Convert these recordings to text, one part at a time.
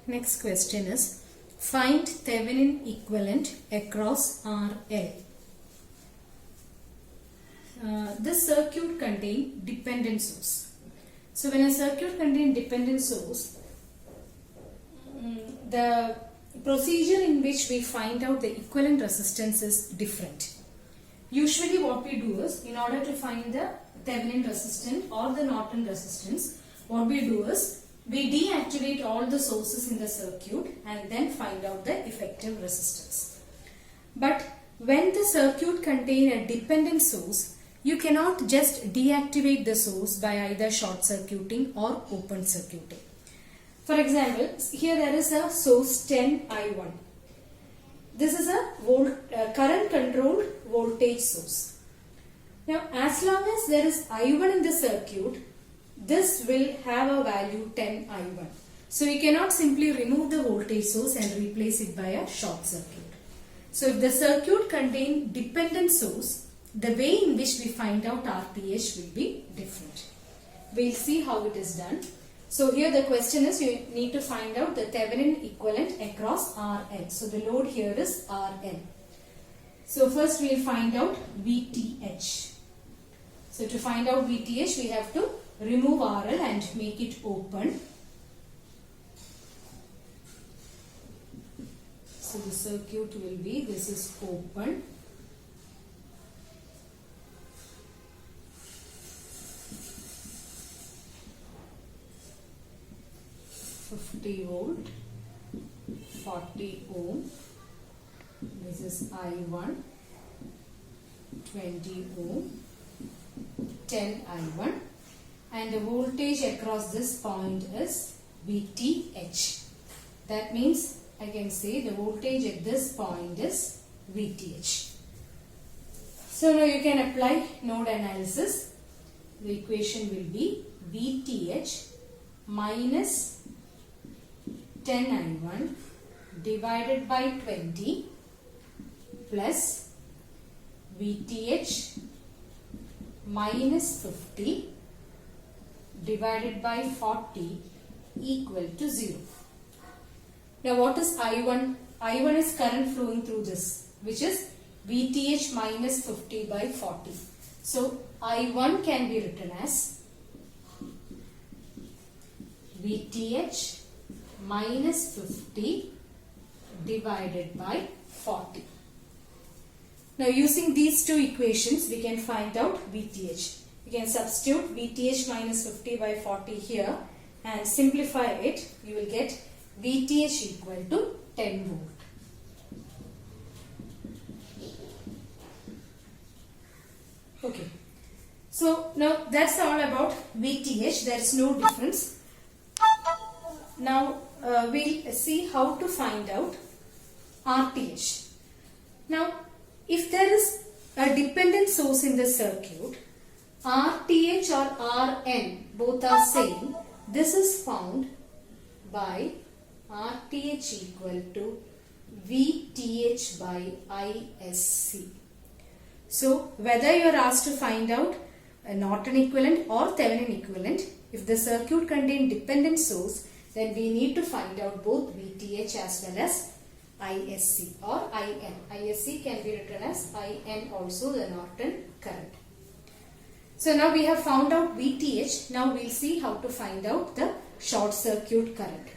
Next question is, find Thevenin equivalent across RL. This circuit contains dependent source. So when a circuit contains dependent source, the procedure in which we find out the equivalent resistance is different. Usually what we do is, in order to find the Thevenin resistance or the Norton resistance, what we do is, we deactivate all the sources in the circuit and then find out the effective resistance. But when the circuit contains a dependent source, you cannot just deactivate the source by either short circuiting or open circuiting. For example, here there is a source 10I1. This is a current controlled voltage source. Now as long as there is I1 in the circuit, this will have a value 10I1. So we cannot simply remove the voltage source and replace it by a short circuit. So if the circuit contains dependent source, the way in which we find out RTH will be different. We'll see how it is done. So here the question is, you need to find out the Thevenin equivalent across RL. So the load here is RL. So first we'll find out VTH. So to find out VTH, we have to remove RL and make it open. So the circuit will be, this is open. -50 volt, 40 ohm. This is I1, 20 ohm, 10 I1. And the voltage across this point is VTH. That means I can say the voltage at this point is VTH. So now you can apply node analysis. The equation will be VTH minus 10 I1 divided by 20 plus VTH minus 50 divided by 40 equal to 0. Now what is I1? I1 is current flowing through this, which is VTH minus 50 by 40. So I1 can be written as VTH minus 50 divided by 40. Now using these two equations, we can find out VTH. We can substitute VTH minus 50 by 40 here and simplify it. You will get VTH equal to 10 volt. Okay. So now that's all about VTH. There is no difference. Now we'll see how to find out RTH. Now if there is a dependent source in the circuit, RTH or RN both are same. This is found by RTH equal to VTH by ISC. So whether you are asked to find out a Norton equivalent or Thevenin equivalent, if the circuit contains dependent source, then we need to find out both VTH as well as ISC or IN. ISC can be written as IN also, the Norton current. So now we have found out VTH. Now we'll see how to find out the short circuit current.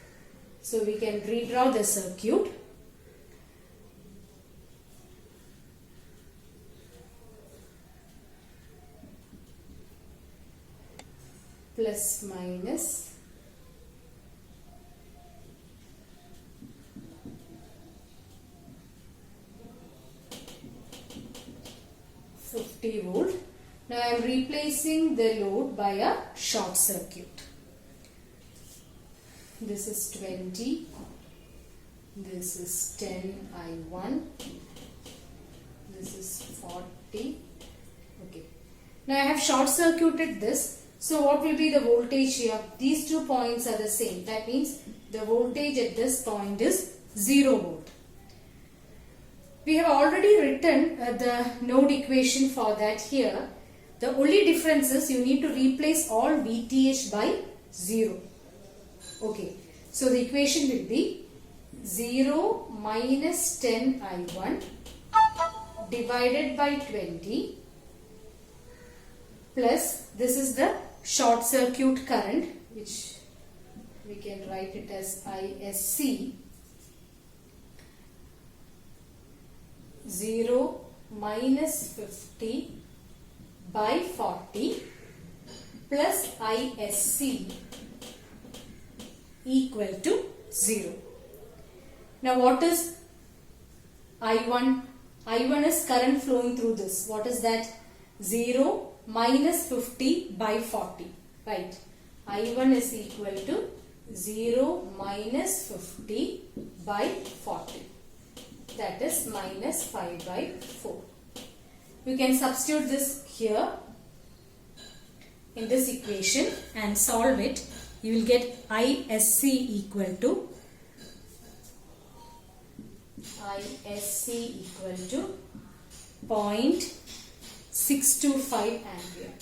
So we can redraw the circuit. Plus minus. volt. Now I am replacing the load by a short circuit. This is 20. This is 10 I1. This is 40. Okay. Now I have short circuited this. So what will be the voltage here? These 2 points are the same. That means the voltage at this point is 0 volt. We have already written the node equation for that here. The only difference is you need to replace all VTH by 0. Okay. So the equation will be 0 minus 10 I1 divided by 20 plus, this is the short circuit current, which we can write it as ISC, 0 minus 50 by 40 plus ISC equal to 0. Now what is I1? I1 is current flowing through this. What is that? 0 minus 50 by 40. Right. I1 is equal to 0 minus 50 by 40. That is minus 5 by 4. We can substitute this here in this equation and solve it. You will get ISC equal to 0.625 ampere.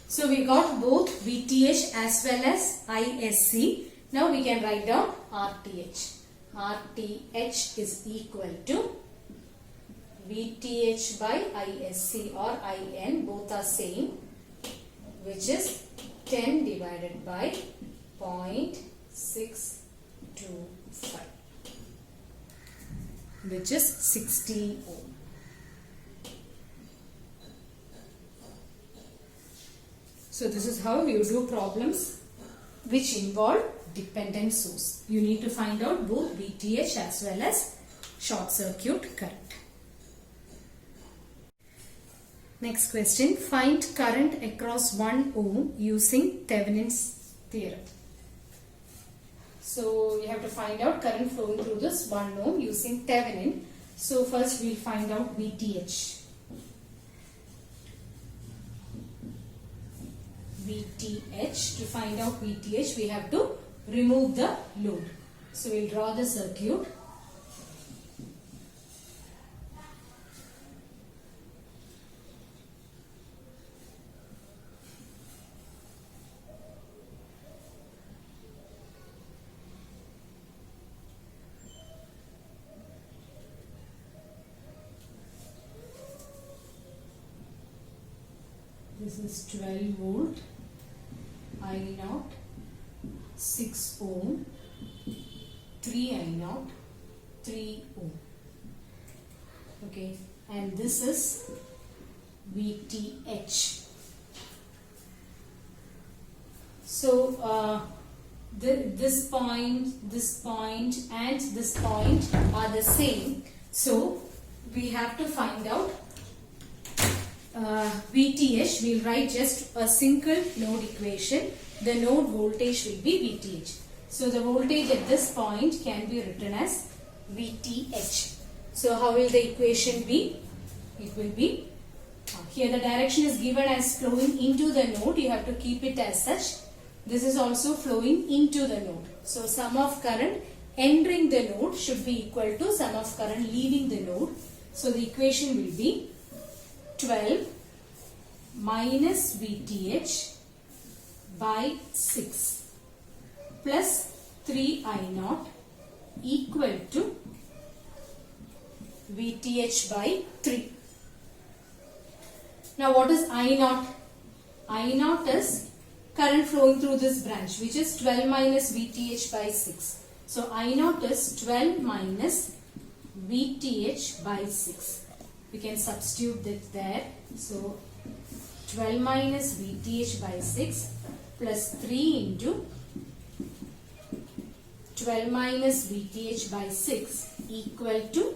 So we got both VTH as well as ISC. Now we can write down RTH. RTH is equal to VTH by ISC or IN, both are same, which is 10 divided by 0.625, which is 16 ohm. So this is how you do problems which involve dependent source. You need to find out both VTH as well as short circuit current. Next question, find current across 1 ohm using Thevenin's theorem. So you have to find out current flowing through this 1 ohm using Thevenin. So first we will find out VTH. VTH, to find out VTH we have to remove the load. So we will draw the circuit. This is 12 volt, I0, 6 ohm, 3 I0, 3 ohm. Okay, and this is VTH. So this point and this point are the same. So we have to find out VTH. We will write just a single node equation. The node voltage will be VTH. So the voltage at this point can be written as VTH. So how will the equation be? It will be, here the direction is given as flowing into the node. You have to keep it as such. This is also flowing into the node. So sum of current entering the node should be equal to sum of current leaving the node. So the equation will be 12 minus VTH by 6 plus 3 I0 equal to VTH by 3. Now what is I0? I0 is current flowing through this branch, which is 12 minus VTH by 6. So I0 is 12 minus VTH by 6. We can substitute it there. So 12 minus VTH by 6 plus 3 into 12 minus VTH by 6 equal to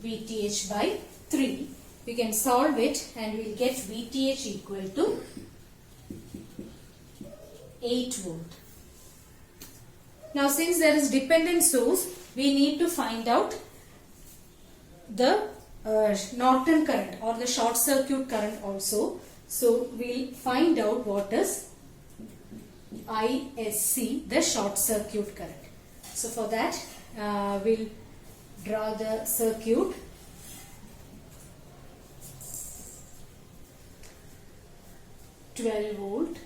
VTH by 3. We can solve it and we will get VTH equal to 8 volt. Now since there is dependent source, we need to find out the Norton current or the short circuit current also. So we will find out what is ISC, the short circuit current. So for that we will draw the circuit. (12 volt)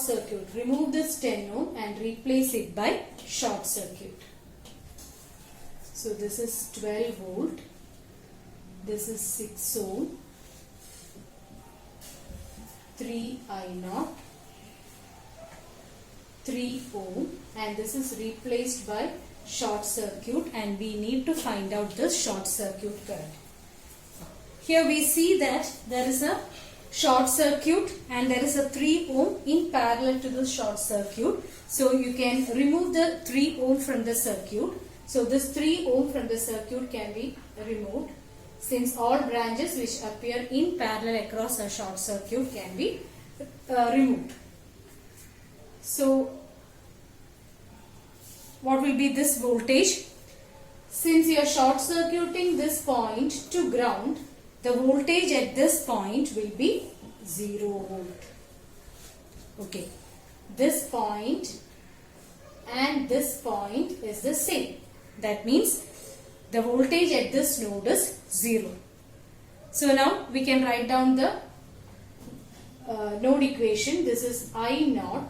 circuit. Remove this 10 ohm and replace it by short circuit. So this is 12 volt. This is 6 ohm. 3 I0. 3 ohm, and this is replaced by short circuit, and we need to find out the short circuit current. Here we see that there is a short circuit and there is a 3 ohm in parallel to the short circuit. So you can remove the 3 ohm from the circuit. So this 3 ohm from the circuit can be removed, since all branches which appear in parallel across a short circuit can be removed. So what will be this voltage? Since you are short circuiting this point to ground, the voltage at this point will be 0 volt. Okay. This point and this point is the same. That means the voltage at this node is 0. So now we can write down the node equation. This is I0.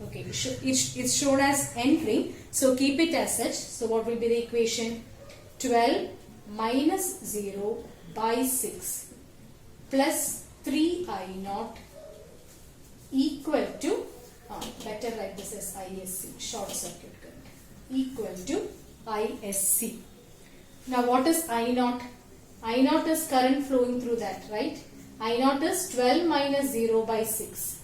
Okay, it's shown as entering, so keep it as such. So what will be the equation? 12 minus 0 by 6 plus 3I0 equal to, better write this as ISC, short circuit current, equal to ISC. Now what is I0? I0 is current flowing through that, right? I0 is 12 minus 0 by 6.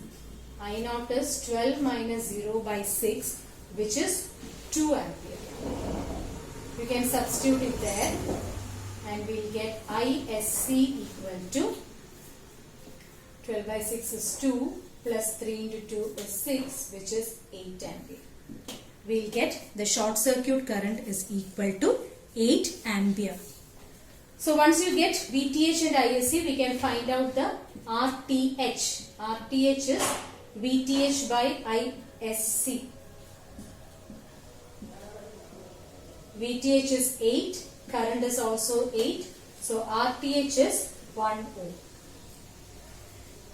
I0 is 12 minus 0 by 6, which is 2 ampere. You can substitute it there and we will get ISC equal to 12 by 6 is 2 plus 3 into 2 is 6, which is 8 ampere. We will get the short circuit current is equal to 8 ampere. So once you get VTH and ISC, we can find out the RTH. RTH is VTH by ISC. VTH is 8, current is also 8. So RTH is 1 ohm.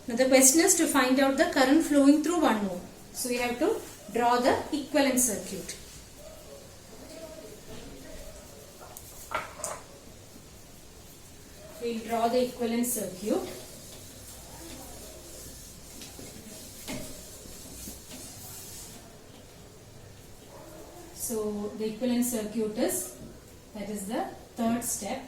Now the question is to find out the current flowing through 1 ohm. So we have to draw the equivalent circuit. We will draw the equivalent circuit. So the equivalent circuit is, that is the third step,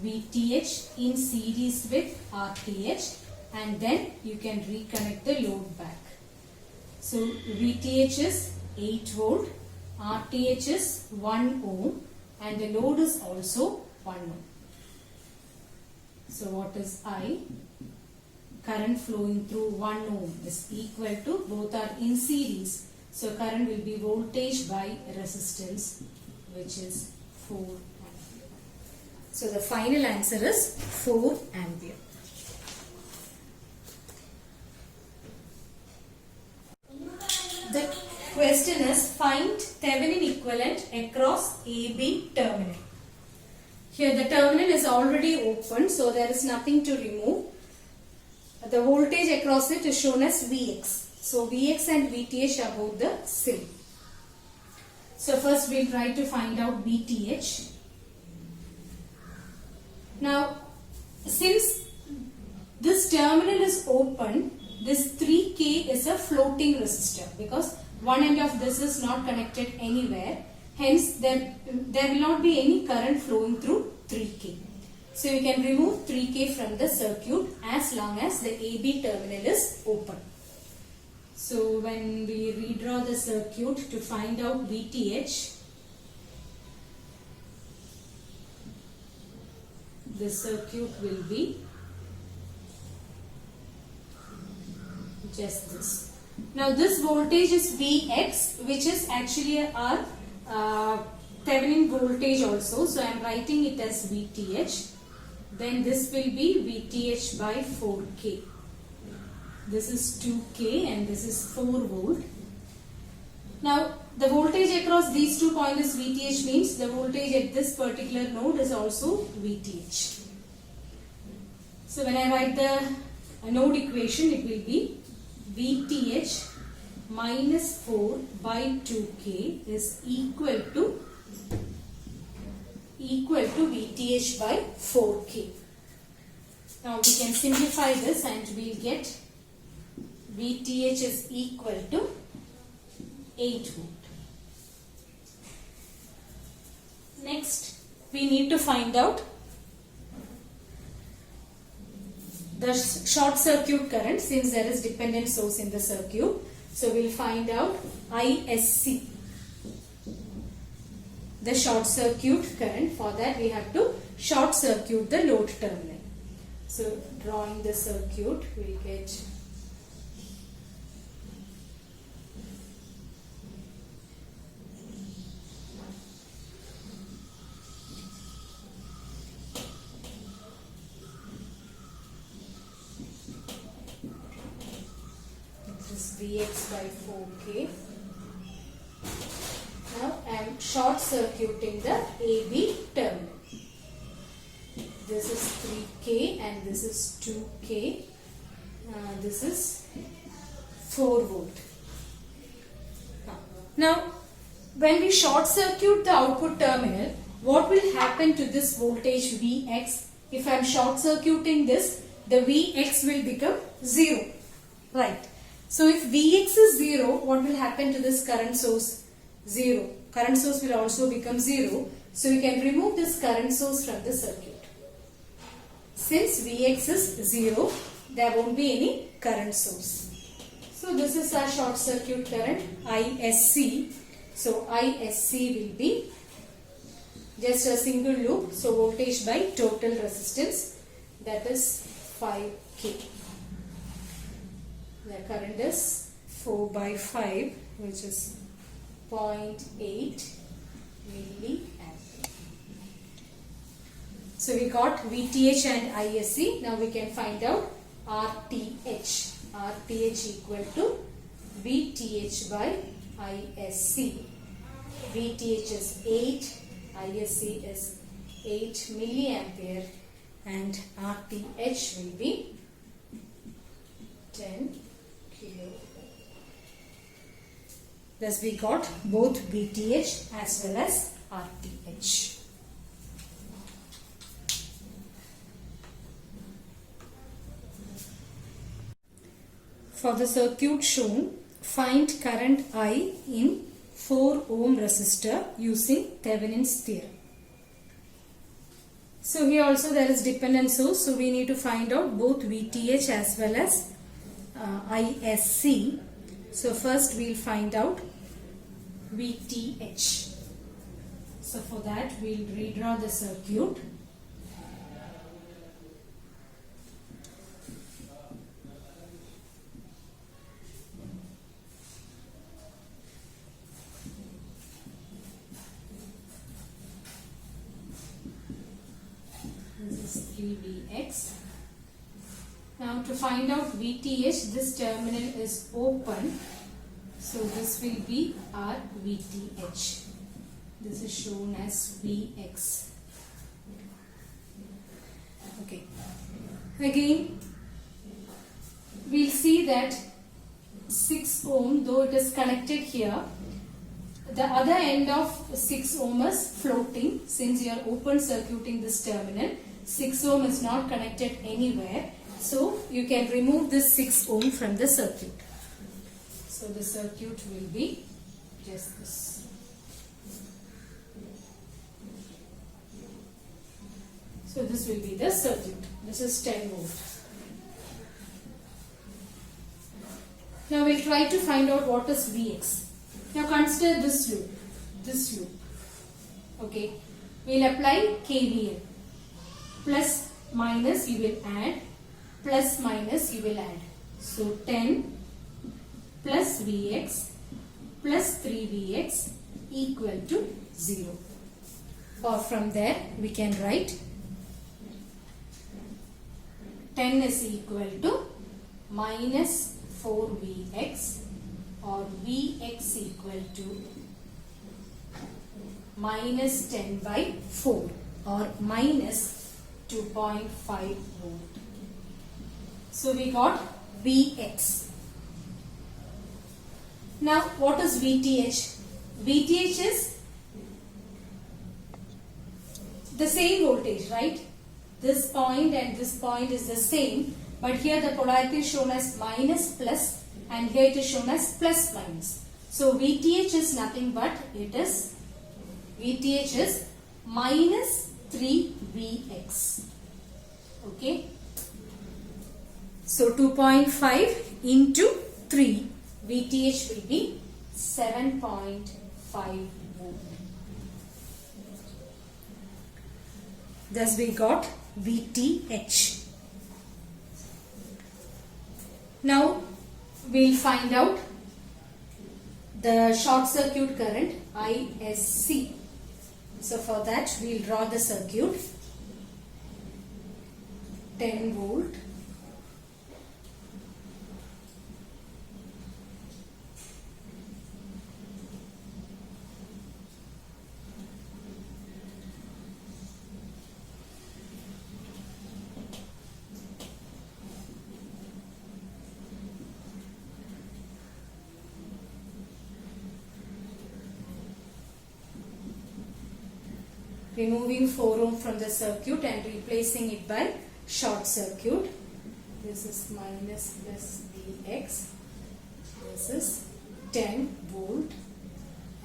VTH in series with RTH, and then you can reconnect the load back. So VTH is 8 volt, RTH is 1 ohm, and the load is also 1 ohm. So what is I? Current flowing through 1 ohm is equal to, both are in series. So current will be voltage by resistance, which is 4 ampere. So the final answer is 4 ampere. The question is, find Thevenin equivalent across AB terminal. Here the terminal is already open, so there is nothing to remove. The voltage across it is shown as Vx. So Vx and VTH are both the same. So first we will try to find out VTH. Now since this terminal is open, this 3K is a floating resistor because one end of this is not connected anywhere. Hence there will not be any current flowing through 3K. So you can remove 3K from the circuit as long as the AB terminal is open. So when we redraw the circuit to find out VTH, the circuit will be just this. Now this voltage is Vx, which is actually our Thevenin voltage also. So I am writing it as VTH. Then this will be VTH by 4K. This is 2K and this is 4 volt. Now the voltage across these 2 points is VTH, means the voltage at this particular node is also VTH. So when I write the node equation, it will be VTH minus 4 by 2K is equal to VTH by 4K. Now we can simplify this and we'll get VTH is equal to 8 volt. Next, we need to find out the short circuit current since there is dependent source in the circuit. So we'll find out ISC, the short circuit current. For that we have to short circuit the load terminal. So drawing the circuit, we get Vx by 4K. Now I am short circuiting the AB terminal. This is 3K and this is 2K. This is 4 volt. Now when we short circuit the output terminal, what will happen to this voltage Vx? If I am short circuiting this, the Vx will become 0. Right. So if Vx is 0, what will happen to this current source? 0. Current source will also become 0. So we can remove this current source from the circuit. Since Vx is 0, there won't be any current source. So this is our short circuit current ISC. So ISC will be just a single loop. So voltage by total resistance, that is 5K. The current is 4 by 5, which is 0.8 milliampere. So we got VTH and ISC. Now we can find out RTH. RTH equal to VTH by ISC. VTH is 8, ISC is 8 milliampere, and RTH will be 10 kilo. Thus we got both VTH as well as RTH. For the circuit shown, find current I in 4 ohm resistor using Thevenin's theorem. So here also there is dependent source, so we need to find out both VTH as well as ISC. So first we will find out VTH. So for that we will redraw the circuit. This is 3Vx. Now to find out VTH, this terminal is open. So this will be our VTH. This is shown as Vx. Okay. Again, we'll see that 6 ohm, though it is connected here, the other end of 6 ohm is floating. Since you are open circuiting this terminal, 6 ohm is not connected anywhere. So you can remove this 6 ohm from the circuit. So the circuit will be just this. So this will be the circuit. This is 10 volt. Now we'll try to find out what is Vx. Now consider this loop. This loop. Okay. We'll apply KVL. Plus minus you will add. Plus minus you will add. So 10 plus Vx plus 3Vx equal to 0. Or from there we can write 10 is equal to minus 4Vx, or Vx equal to minus 10 by 4, or minus 2.5 volt. So we got Vx. Now what is VTH? VTH is the same voltage, right? This point and this point is the same, but here the polarity is shown as minus plus and here it is shown as plus minus. So VTH is nothing but VTH is minus 3Vx. Okay. So 2.5 into 3, VTH will be 7.5 volt. Thus we got VTH. Now we'll find out the short circuit current ISC. So for that we'll draw the circuit. 10 volt. Removing 4 ohm from the circuit and replacing it by short circuit. This is minus plus Vx. This is 10 volt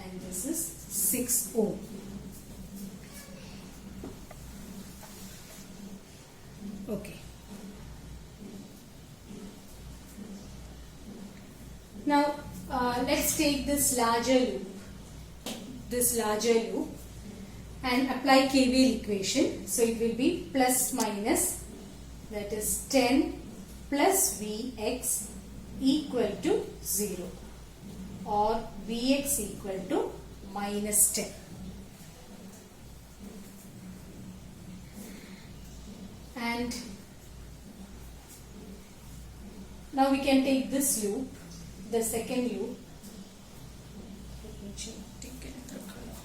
and this is 6 ohm. Okay. Now let's take this larger loop and apply KVL equation. So it will be plus minus, that is 10 plus Vx equal to 0 or Vx equal to minus 10. And now we can take this loop, the second loop. Let me take another color.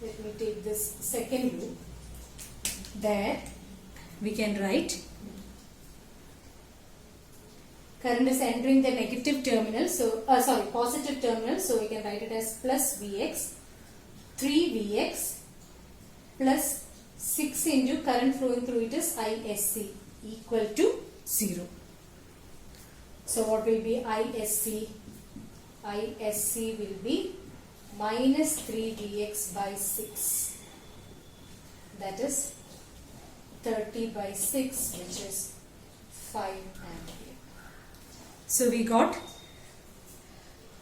Let me take this second loop. There we can write current is entering the negative terminal, so positive terminal, so we can write it as plus Vx, 3Vx plus 6 into current flowing through it is ISC equal to 0. So what will be ISC? ISC will be minus 3Vx by 6, that is 30 by 6, which is 5 ampere. So we got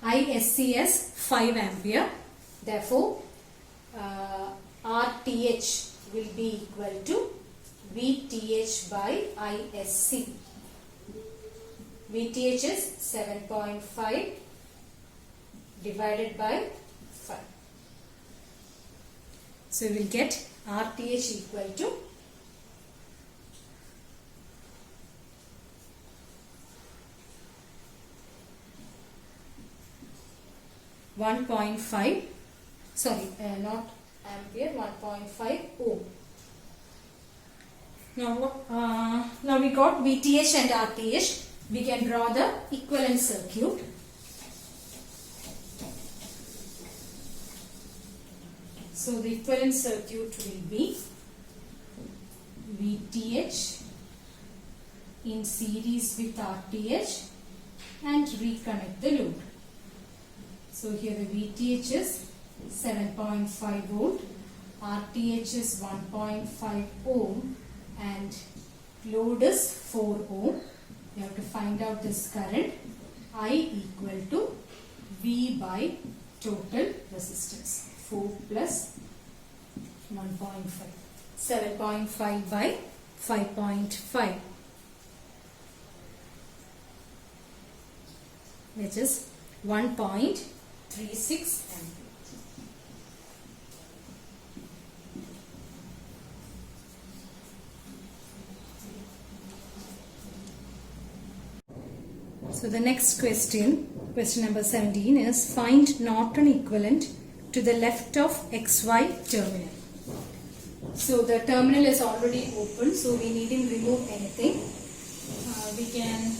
ISC as 5 ampere. Therefore RTH will be equal to VTH by ISC. VTH is 7.5 divided by 5. So we will get RTH equal to 1.5, not ampere, 1.5 ohm. Now we got VTH and RTH. We can draw the equivalent circuit. So the equivalent circuit will be VTH in series with RTH and reconnect the load. So here the VTH is 7.5 volt, RTH is 1.5 ohm and load is 4 ohm. You have to find out this current. I equal to V by total resistance. 4 plus 1.5. 7.5 by 5.5. Which is 1.36 ampere. So the next question number 17 is find Norton equivalent to the left of XY terminal. So the terminal is already open, so we needn't remove anything. we can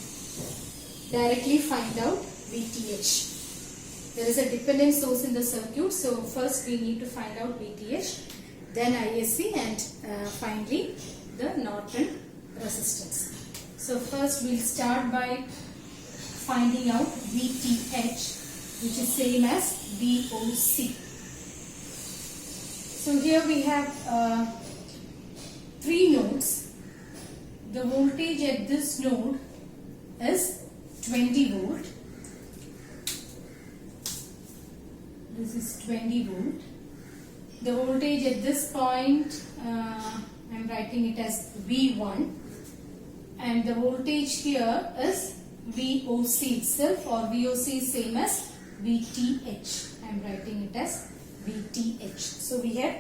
directly find out VTH. There is a dependent source in the circuit, so first we need to find out VTH, then ISC, and finally the Norton resistance. So first we'll start by finding out VTH, which is same as VOC. So here we have 3 nodes. The voltage at this node is 20 volt. This is 20 volt. The voltage at this point, I am writing it as V1, and the voltage here is VOC itself, or VOC is same as VTH. I am writing it as VTH. So we have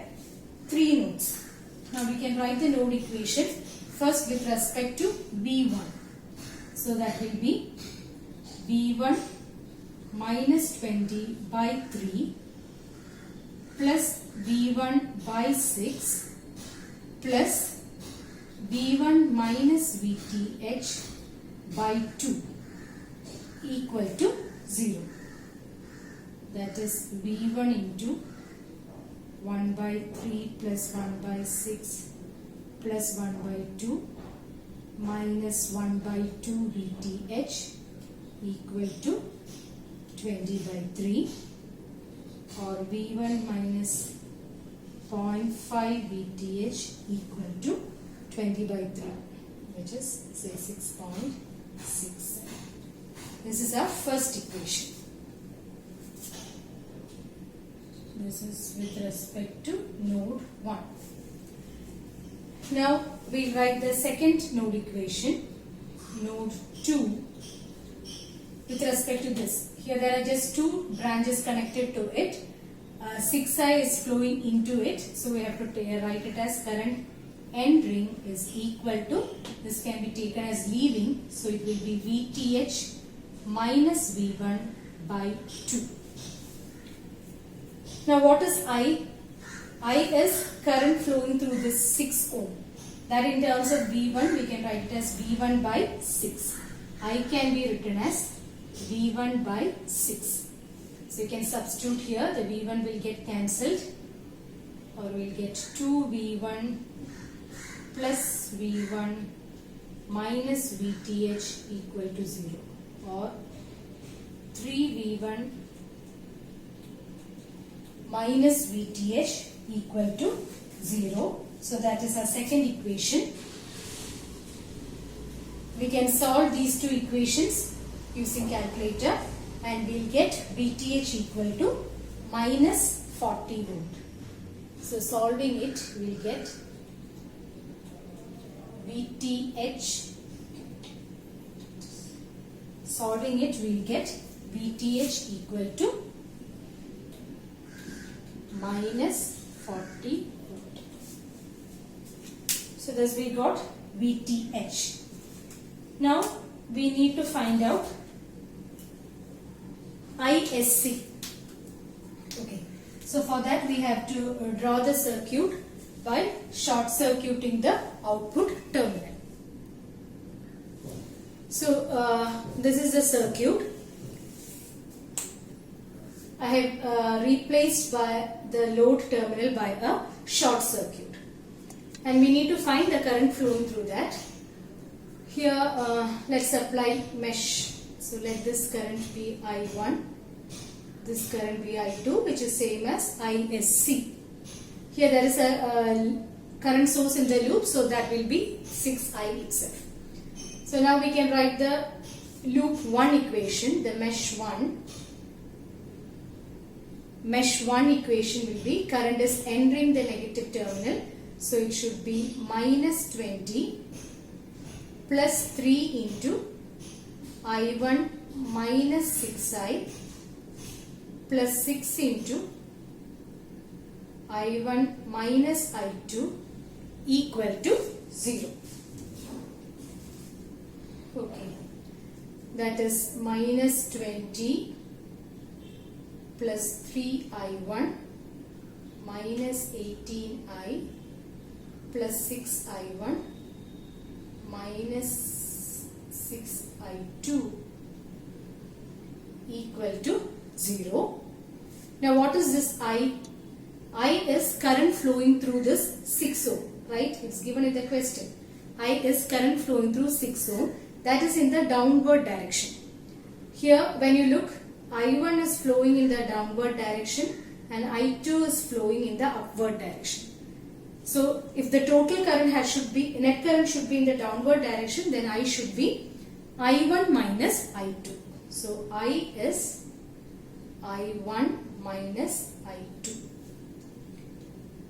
3 nodes. Now we can write the node equation first with respect to V1. So that will be V1 minus 20 by 3 plus V1 by 6 plus V1 minus VTH by 2 equal to 0. That is V1 into 1 by 3 plus 1 by 6 plus 1 by 2 minus 1 by 2 VTH equal to 20 by 3, or V1 minus 0.5 VTH equal to 20 by 3, which is say 6.67. This is our first equation. This is with respect to node 1. Now we write the second node equation, node 2, with respect to this. Here there are just 2 branches connected to it. 6I is flowing into it, so we have to write it as current entering is equal to, this can be taken as leaving, so it will be VTH minus V1 by 2. Now what is I? I is current flowing through this 6 ohm. That in terms of V1 we can write it as V1 by 6. I can be written as V1 by 6. So you can substitute here, the V1 will get cancelled, or we'll get 2V1 plus V1 minus VTH equal to 0, or 3V1 minus VTH equal to 0. So that is our second equation. We can solve these 2 equations using calculator, and we'll get VTH equal to minus 40 volt. So solving it, we'll get VTH. Solving it, we'll get VTH equal to minus 40 volt. So thus we got VTH. Now we need to find out ISC. Okay. So for that we have to draw the circuit by short circuiting the output terminal. So this is the circuit. I have replaced by the load terminal by a short circuit, and we need to find the current flowing through that. Here let's apply mesh. So let this current be I1, this current be I2, which is same as ISC. Here there is a current source in the loop, so that will be 6I itself. So now we can write the loop 1 equation, the mesh 1. Mesh 1 equation will be, current is entering the negative terminal, so it should be minus 20 plus 3 into I1 minus 6I plus 6 into I1 minus I2 equal to 0. Okay, that is minus 20 plus 3I1 minus 18I plus 6I1 minus 6I2 equal to 0. Now what is this I? I is current flowing through this 6 ohm, right? It's given in the question. I is current flowing through 6 ohm, that is in the downward direction. Here when you look, I1 is flowing in the downward direction and I2 is flowing in the upward direction. So if the total current net current should be in the downward direction, then I should be I1 minus I2. So I is I1 minus I2.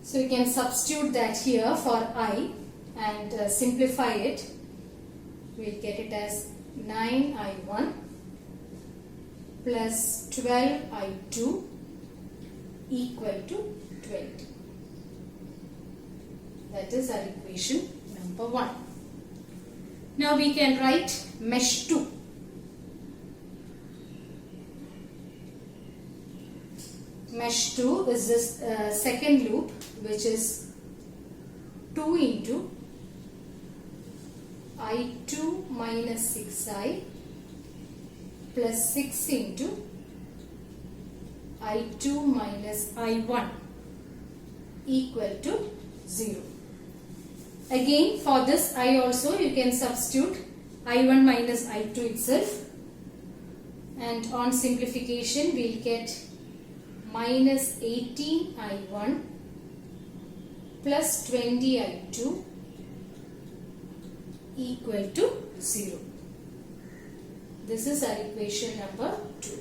So you can substitute that here for I and simplify it. We'll get it as 9I1 plus 12I2 equal to 20. That is our equation number 1. Now we can write mesh 2. Mesh 2 is this second loop, which is 2 into I2 minus 6I plus 6 into I2 minus I1 equal to 0. Again for this I also you can substitute I1 minus I2 itself, and on simplification we will get minus 18I1 plus 20I2 equal to 0. This is our equation number 2.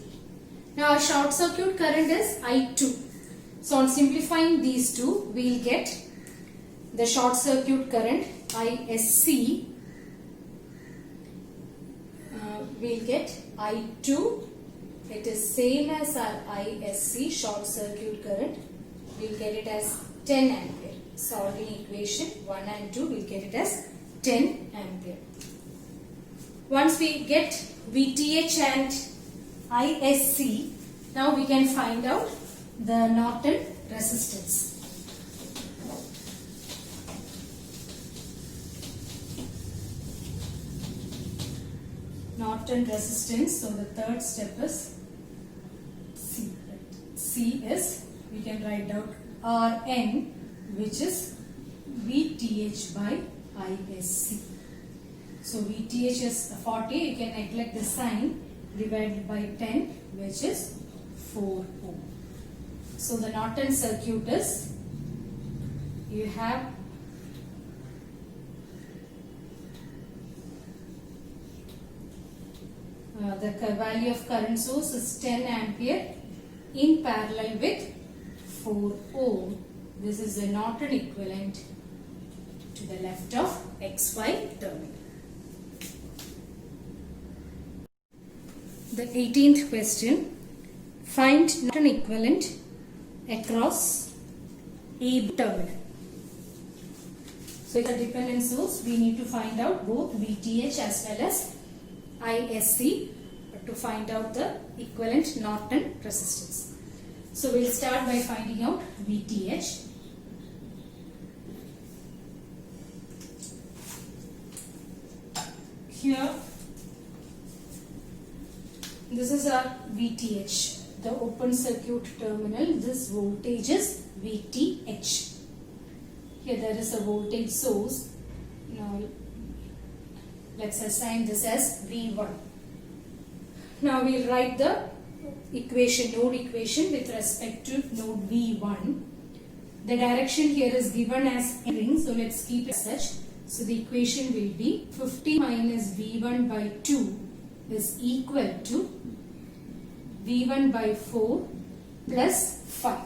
Now our short circuit current is I2. So on simplifying these two, we will get the short circuit current ISC. We will get I2. It is same as our ISC, short circuit current. We will get it as 10 ampere. Solving equation 1 and 2, we will get it as 10 ampere. Once we get VTH and ISC, now we can find out the Norton resistance. Norton resistance, so the third step is C. C is, we can write down Rn, which is VTH by ISC. So VTH is 40, you can neglect the sign, divided by 10, which is 4 ohm. So the Norton circuit is, you have the value of current source is 10 ampere in parallel with 4 ohm. This is the Norton equivalent to the left of XY terminal. The 18th question, find Norton equivalent across A terminal. So the dependent source, we need to find out both VTH as well as ISC to find out the equivalent Norton resistance. So we'll start by finding out VTH. Here, this is our VTH, the open circuit terminal. This voltage is VTH. Here there is a voltage source. Now let's assign this as V1. Now we'll write the equation, node equation with respect to node V1. The direction here is given as ring, so let's keep it as such. So the equation will be 50 minus V1 by 2 is equal to V1 by 4 plus 5.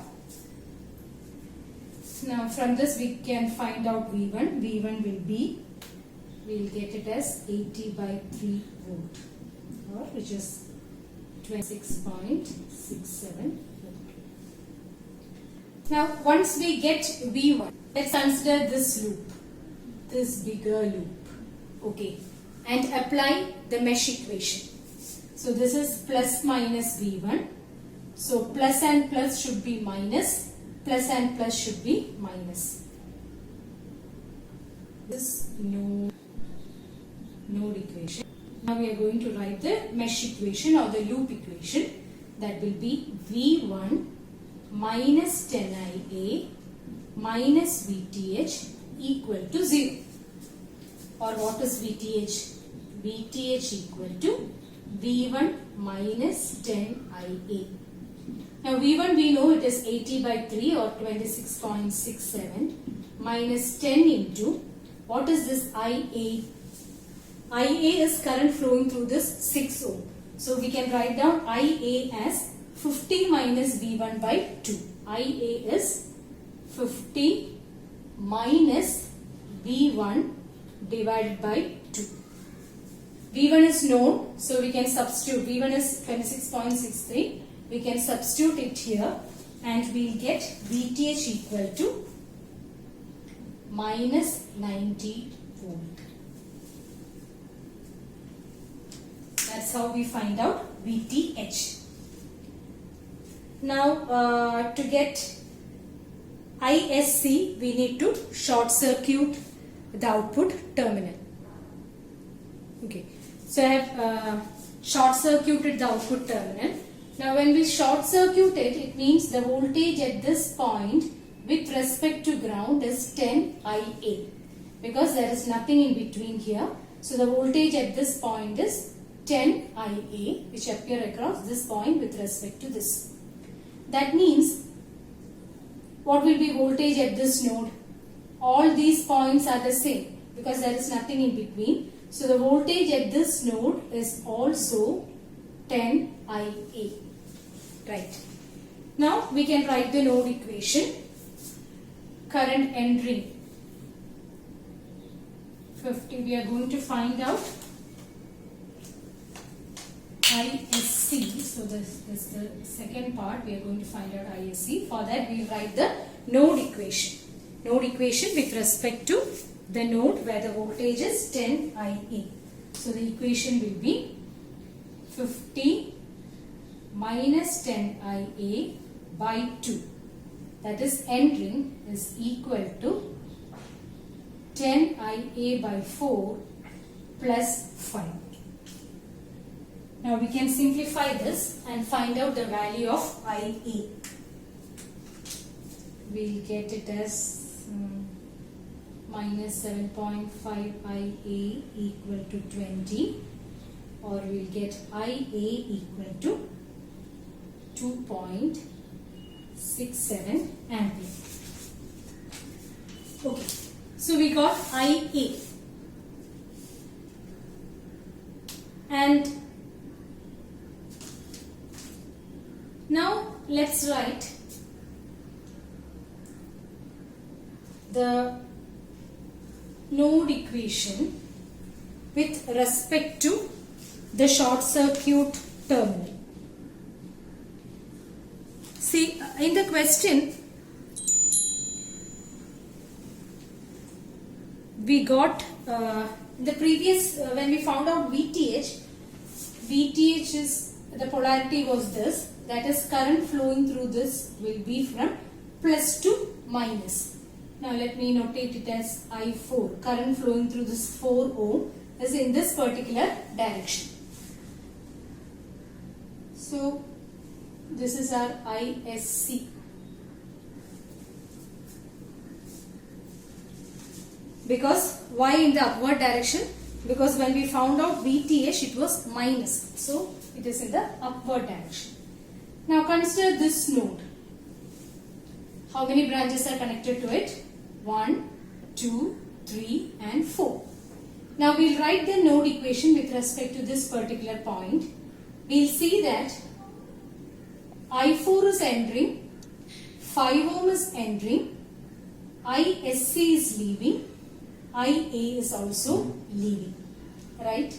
Now from this we can find out V1. V1 will be, we will get it as 80 by 3 volt, or which is 26.67 volt. Now once we get V1, let's consider this loop, this bigger loop, okay, and apply the mesh equation. So this is plus minus V1. So plus and plus should be minus, plus and plus should be minus. This node equation. Now we are going to write the mesh equation or the loop equation. That will be V1 minus 10IA minus VTH equal to 0. Or what is VTH? VTH equal to V1 minus 10IA. Now V1 we know it is 80 by 3 or 26.67 minus 10 into what is this IA? IA is current flowing through this 6 ohm. So we can write down IA as 50 minus V1 by 2. IA is 50 minus V1 divided by 2. V1 is known, so we can substitute. V1 is 26.63. We can substitute it here and we will get VTH equal to minus 90 volt. That's how we find out VTH. Now to get ISC, we need to short circuit the output terminal. Okay, so I have short circuited the output terminal. Now when we short circuit it, it means the voltage at this point with respect to ground is 10 IA because there is nothing in between here. So the voltage at this point is 10 IA which appear across this point with respect to this. That means what will be voltage at this node? All these points are the same because there is nothing in between. So the voltage at this node is also 10 IA. Right. Now we can write the node equation. Current entering 50. We are going to find out ISC. So this is the second part. We are going to find out ISC. For that we will write the node equation. Node equation with respect to the node where the voltage is 10 IA. So the equation will be 50 minus 10 IA by 2. That is entering is equal to 10 IA by 4 plus 5. Now we can simplify this and find out the value of IA. We'll get it as minus 7.5 IA equal to 20, or we'll get IA equal to 2.67 ampere. Okay, so we got IA, and now let's write the node equation with respect to the short circuit terminal. See, in the question we got the previous when we found out VTH is the polarity was this, that is current flowing through this will be from plus to minus. Now let me notate it as I4. Current flowing through this 4 ohm is in this particular direction. So this is our ISC. Because why in the upward direction? Because when we found out VTH it was minus. So it is in the upward direction. Now consider this node. How many branches are connected to it? 1, 2, 3 and 4. Now we will write the node equation with respect to this particular point. We will see that I4 is entering, 5 ohm is entering, ISC is leaving, IA is also leaving. Right?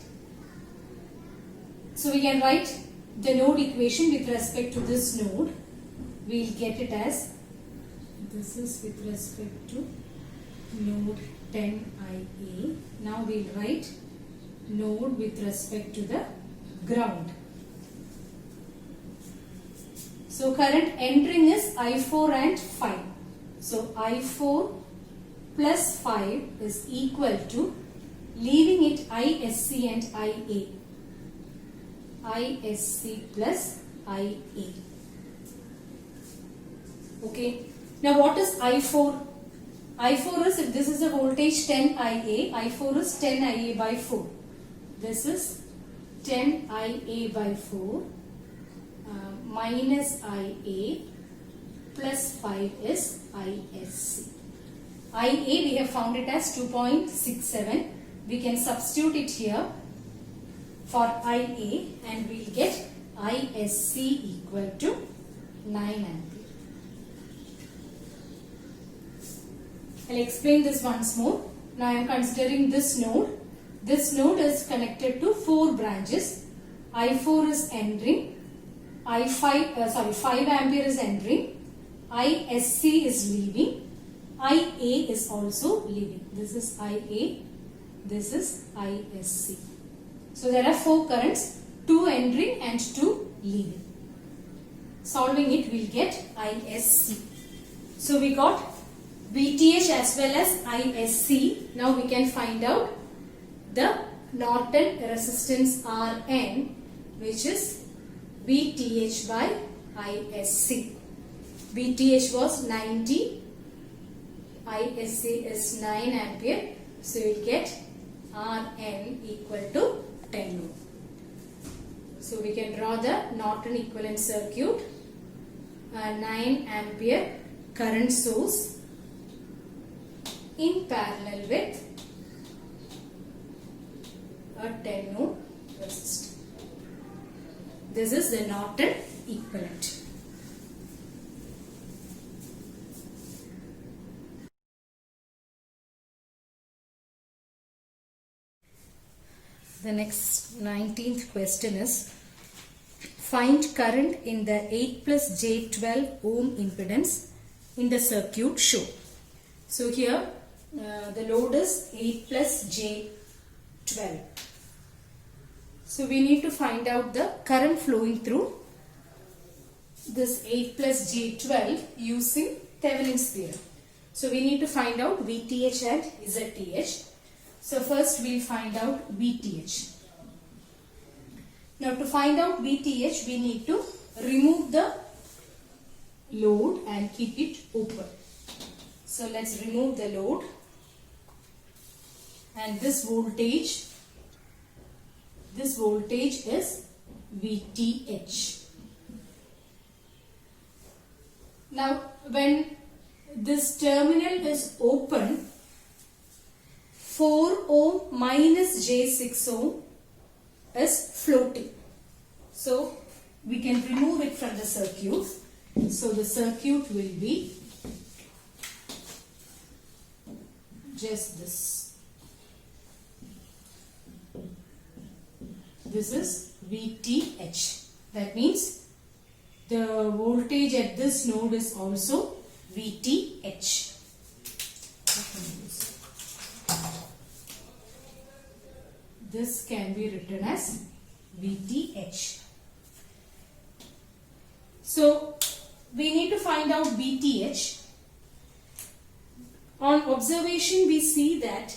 So we can write the node equation with respect to this node. We will get it as, this is with respect to node 10IA. Now we will write node with respect to the ground. So current entering is I4 and 5. So I4 plus 5 is equal to leaving it ISC and IA. ISC plus IA. Okay. Now what is I4? I4 is, if this is a voltage 10 IA, I4 is 10 IA by 4. This is 10 IA by 4 minus IA plus 5 is ISC. IA we have found it as 2.67. We can substitute it here for IA and we will get ISC equal to 9 ampere. I'll explain this once more. Now I am considering this node. This node is connected to 4 branches. I4 is entering. 5 ampere is entering. ISC is leaving. IA is also leaving. This is IA. This is ISC. So there are 4 currents, 2 entering and 2 leaving. Solving it, we will get ISC. So we got VTH as well as ISC. Now we can find out the Norton resistance RN, which is VTH by ISC. VTH was 90, ISC is 9 ampere. So we will get RN equal to 10 ohm. So we can draw the Norton equivalent circuit. 9 ampere current source in parallel with a 10 ohm resistor. This is the Norton equivalent. The next 19th question is, find current in the 8 plus J12 ohm impedance in the circuit shown. So here the load is 8 plus J12. So we need to find out the current flowing through this 8 plus J12 using Thevenin's theorem. So we need to find out VTH and ZTH. So first we will find out VTH. Now to find out VTH, we need to remove the load and keep it open. So let's remove the load, and this voltage is VTH. Now when this terminal is open, 4 ohm minus J6 ohm is floating. So we can remove it from the circuit. So the circuit will be just this. This is VTH. That means the voltage at this node is also VTH. This can be written as VTH. So we need to find out VTH. On observation, we see that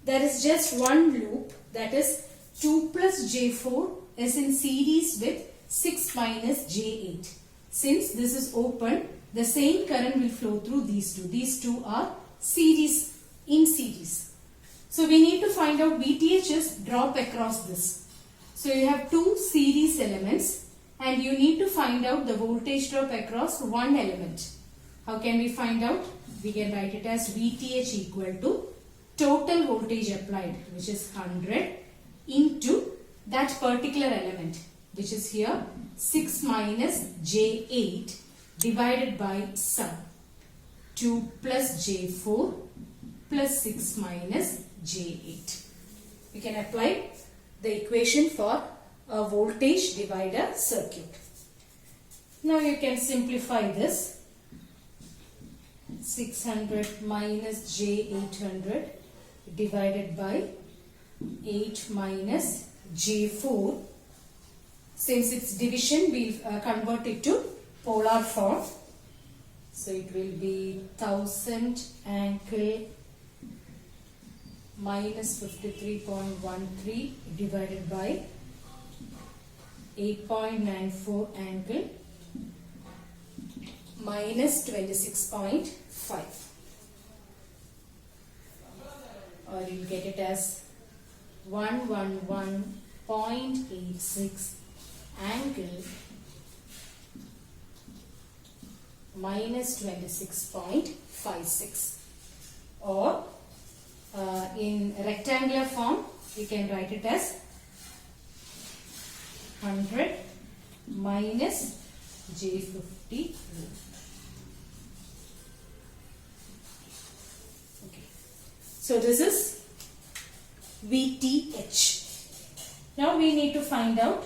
there is just one loop, that is 2 plus J4 is in series with 6 minus J8. Since this is open, the same current will flow through these two. These two are in series. So we need to find out VTH is drop across this. So you have 2 series elements and you need to find out the voltage drop across one element. How can we find out? We can write it as VTH equal to total voltage applied, which is 100, into that particular element, which is here 6 minus J8 divided by sum. 2 plus J4 plus 6 minus J8. We can apply the equation for a voltage divider circuit. Now you can simplify this. 600 minus J800 divided by 8 minus J4. Since it's division, we will convert it to polar form. So it will be 1000 angle minus 53.13 divided by 8.94 angle minus 26.5, or you'll get it as 111.86 angle minus 26.56, or in rectangular form we can write it as 100 minus J50. Okay. So this is VTH. Now we need to find out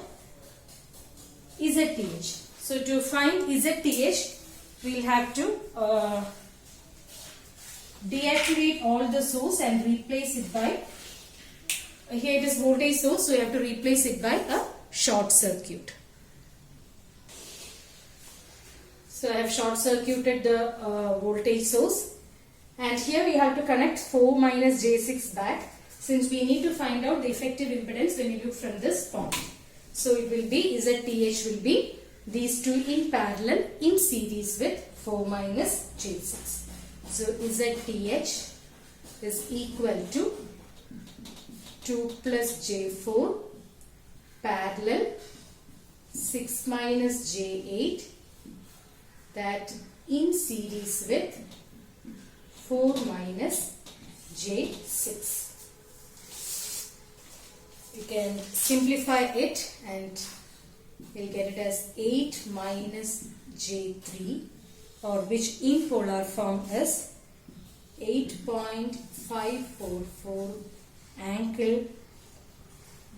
ZTH. So to find ZTH, we'll have to deactivate all the source and replace it by, here it is voltage source, so you have to replace it by a short circuit. So I have short circuited the voltage source, and here we have to connect 4 minus J6 back, since we need to find out the effective impedance when you look from this point. So it will be, ZTH will be these two in parallel in series with 4 minus J6. So ZTH is equal to 2 plus J4 parallel 6 minus J8, that in series with 4 minus J6. You can simplify it and you'll get it as 8 minus J3, or which in polar form is 8.544 angle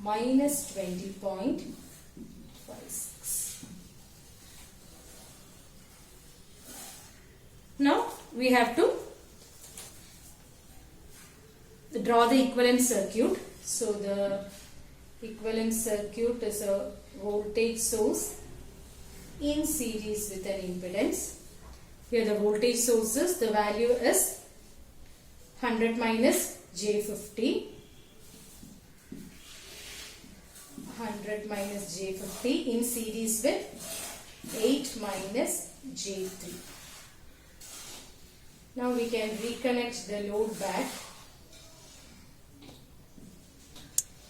minus 20.56. Now we have to draw the equivalent circuit. So the equivalent circuit is a voltage source in series with an impedance. Here the voltage sources, the value is 100 minus J50, 100 minus J50 in series with 8 minus J3. Now we can reconnect the load back.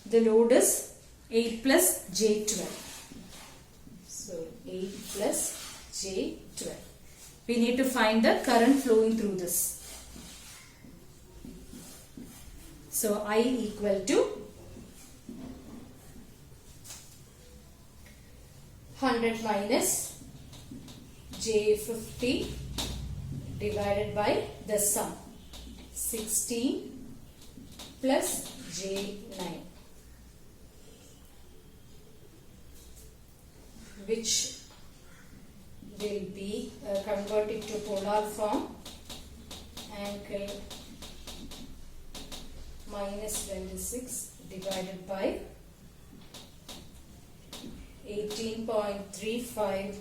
The load is 8 plus J12. So 8 plus J12. We need to find the current flowing through this. So I equal to 100 minus J50 divided by the sum, 16 plus J9, which will be converted to polar form, angle minus 26 divided by 18.35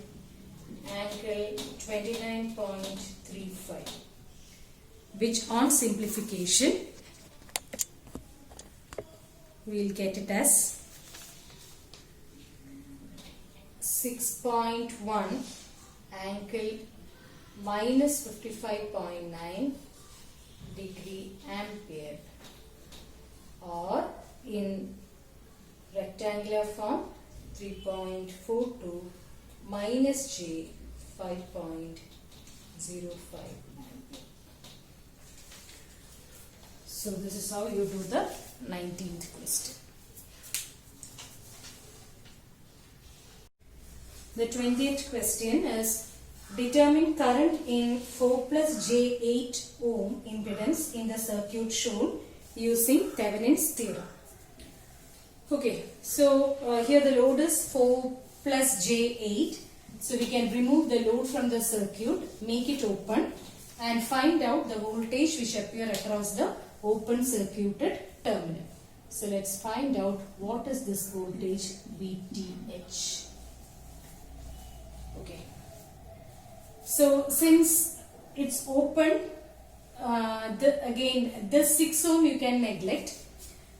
angle 29.35, which on simplification we will get it as 6.1 angle minus 55.9 degree ampere, or in rectangular form 3.42 minus J 5.05 ampere. So this is how you do the 19th question. The 20th question is, determine current in 4 plus J8 ohm impedance in the circuit shown using Thevenin's theorem. Okay, so here the load is 4 plus J8. So we can remove the load from the circuit, make it open, and find out the voltage which appear across the open circuited terminal. So let's find out what is this voltage VTH. Okay. So since it's open, again this 6 ohm you can neglect.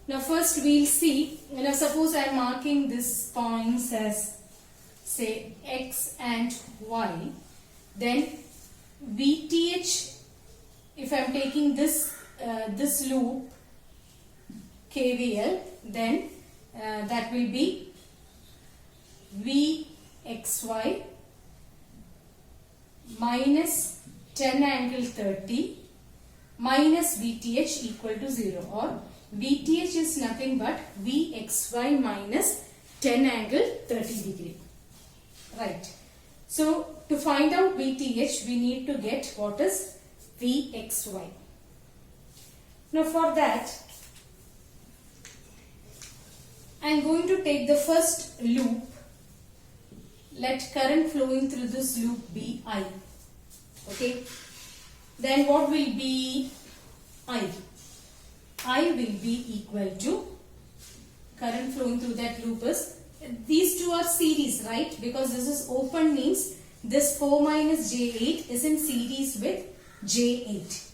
Now first we'll see, now suppose I am marking these points as say X and Y, then VTH, if I am taking this loop KVL, then that will be VXY minus 10 angle 30 minus VTH equal to 0, or VTH is nothing but VXY minus 10 angle 30 degree. Right. So to find out VTH we need to get what is VXY. Now for that I am going to take the first loop. Let current flowing through this loop be I. Okay. Then what will be I? I will be equal to, current flowing through that loop is, these two are series, right? Because this is open means this 4 minus J8 is in series with J8.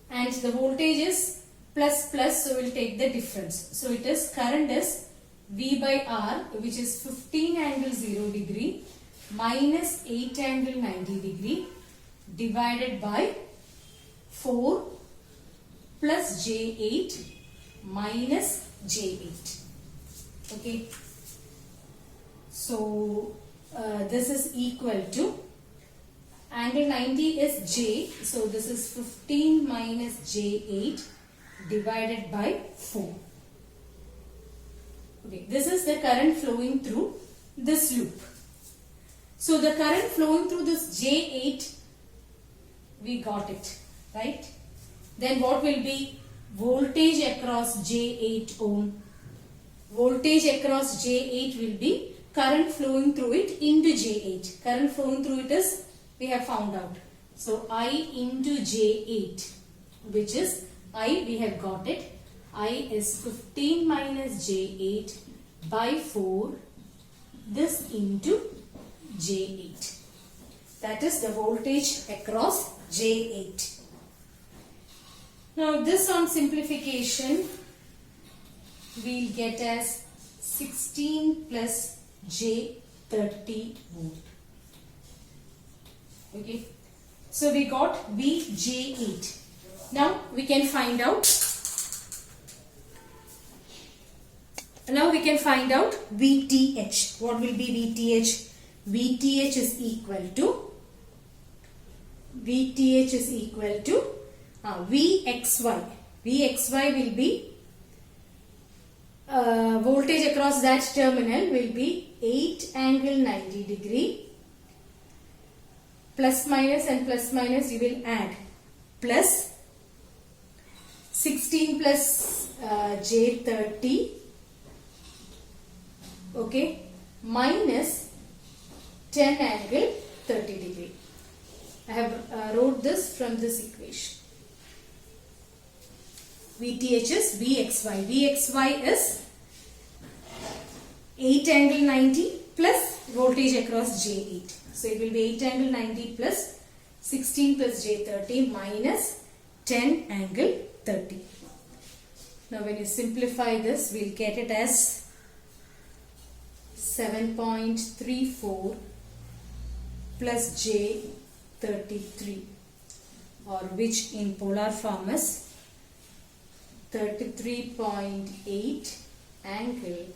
And the voltage is plus plus, so we will take the difference. So it is, current is V by R, which is 15 angle 0 degree minus 8 angle 90 degree divided by 4 plus J8 minus J8. Okay. So this is equal to, angle 90 is J, so this is 15 minus J8 divided by 4. Okay, this is the current flowing through this loop. So the current flowing through this J8, we got it, right? Then what will be voltage across J8 ohm? Voltage across J8 will be current flowing through it into J8. Current flowing through it is, we have found out. So I into J8, which is I, we have got it. I is 15 minus J8 by 4, this into J8. That is the voltage across J8. Now this on simplification we'll get as 16 plus J30 volt. Okay. So we got VJ8. Now we can find out VTH. What will be VTH? VTH is equal to VXY. VXY will be voltage across that terminal will be 8 angle 90 degree, plus minus and plus minus you will add, plus 16 plus J30, okay, minus 10 angle 30 degree. I have wrote this from this equation. VTH is VXY. VXY is 8 angle 90 plus voltage across J8. So it will be 8 angle 90 plus 16 plus J30 minus 10 angle 30. Now when you simplify this, we will get it as 7.34 plus J33, or which in polar form is 33.8 angle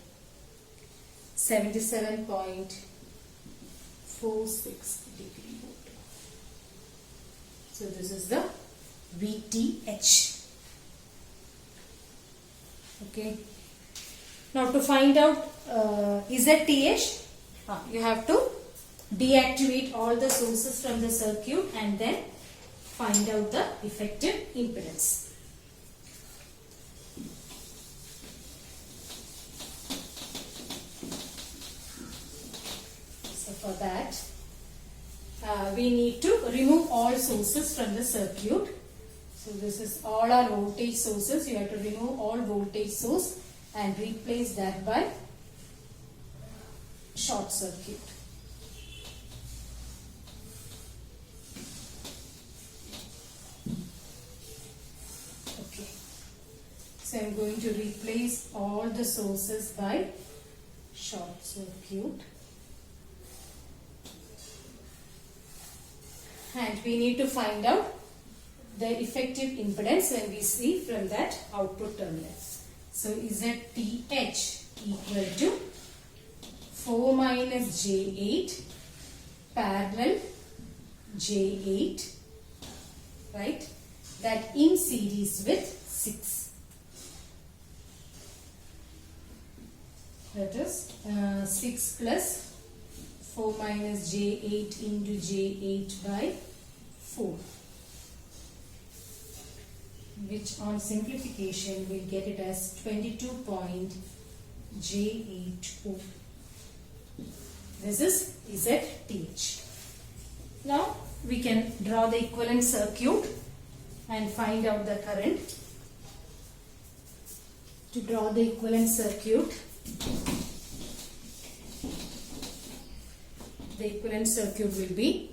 77.46 degree. So this is the VTH. Okay. Now to find out ZTH, you have to deactivate all the sources from the circuit and then find out the effective impedance. So for that, we need to remove all sources from the circuit. So this is all our voltage sources. You have to remove all voltage source and replace that by short circuit. So I am going to replace all the sources by short circuit. And we need to find out the effective impedance when we see from that output terminal. So ZTH equal to 4 minus J8 parallel J8, right, that in series with 6. That is 6 plus 4 minus J8 into J8 by 4, which on simplification we'll get it as 22.J8O. This is ZTH. Now we can draw the equivalent circuit and find out the current. To draw the equivalent circuit, the equivalent circuit will be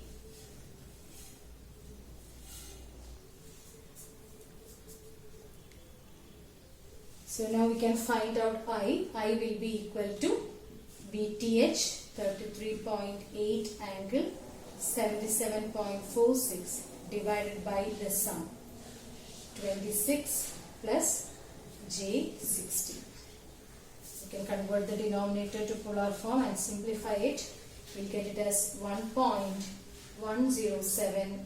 so now we can find out I will be equal to VTH 33.8 angle 77.46 divided by the sum 26 plus J60. You can convert the denominator to polar form and simplify it. We'll get it as 1.107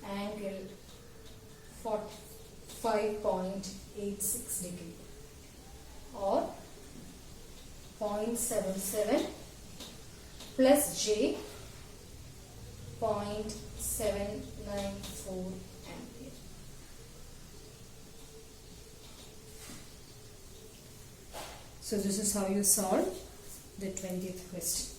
angle 45.86 degree or 0.77 plus J 0.794 ampere. So this is how you solve the 20th question.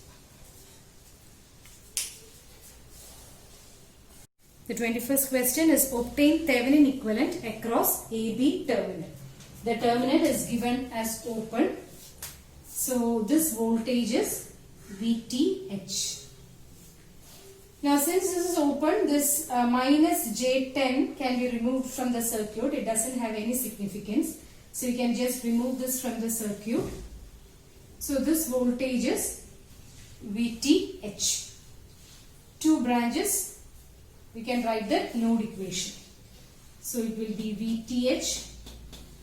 The 21st question is obtain Thevenin equivalent across AB terminal. The terminal is given as open. So this voltage is VTH. Now since this is open, this minus J10 can be removed from the circuit. It doesn't have any significance. So you can just remove this from the circuit. So this voltage is VTH. Two branches. We can write the node equation. So it will be VTH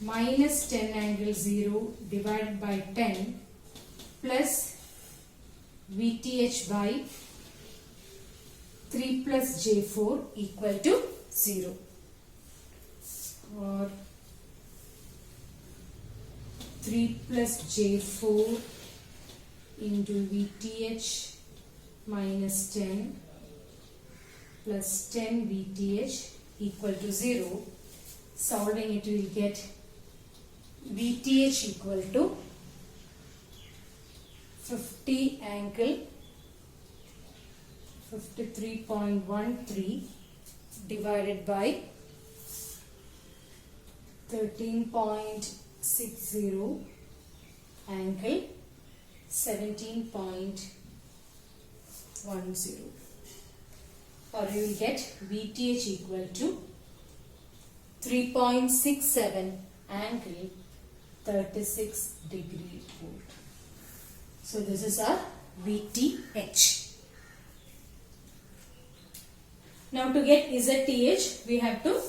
minus 10 angle 0 divided by 10 plus VTH by 3 plus J4 equal to 0. Or 3 plus J4 into VTH minus 10 plus 10 VTH equal to 0. Solving it, we will get VTH equal to 50 angle 53.13 divided by 13.60 angle 17.10. Or you will get VTH equal to 3.67 angle 36 degree volt. So this is our VTH. Now to get ZTH, we have to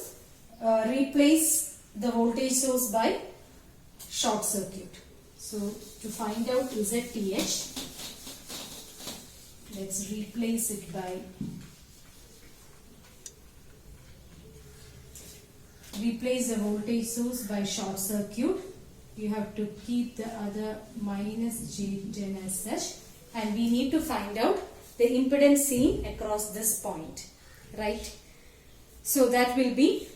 replace the voltage source by short circuit. So to find out ZTH, let's replace it by replace the voltage source by short circuit. You have to keep the other minus J10 as such, and we need to find out the impedance seen across this point, right? So that will be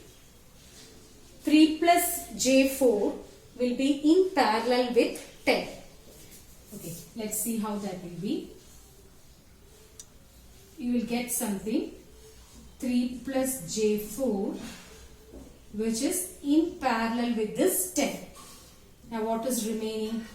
3 plus J4 will be in parallel with 10. Okay, let's see how that will be. You will get something 3 plus J4 which is in parallel with this 10. Now what is remaining?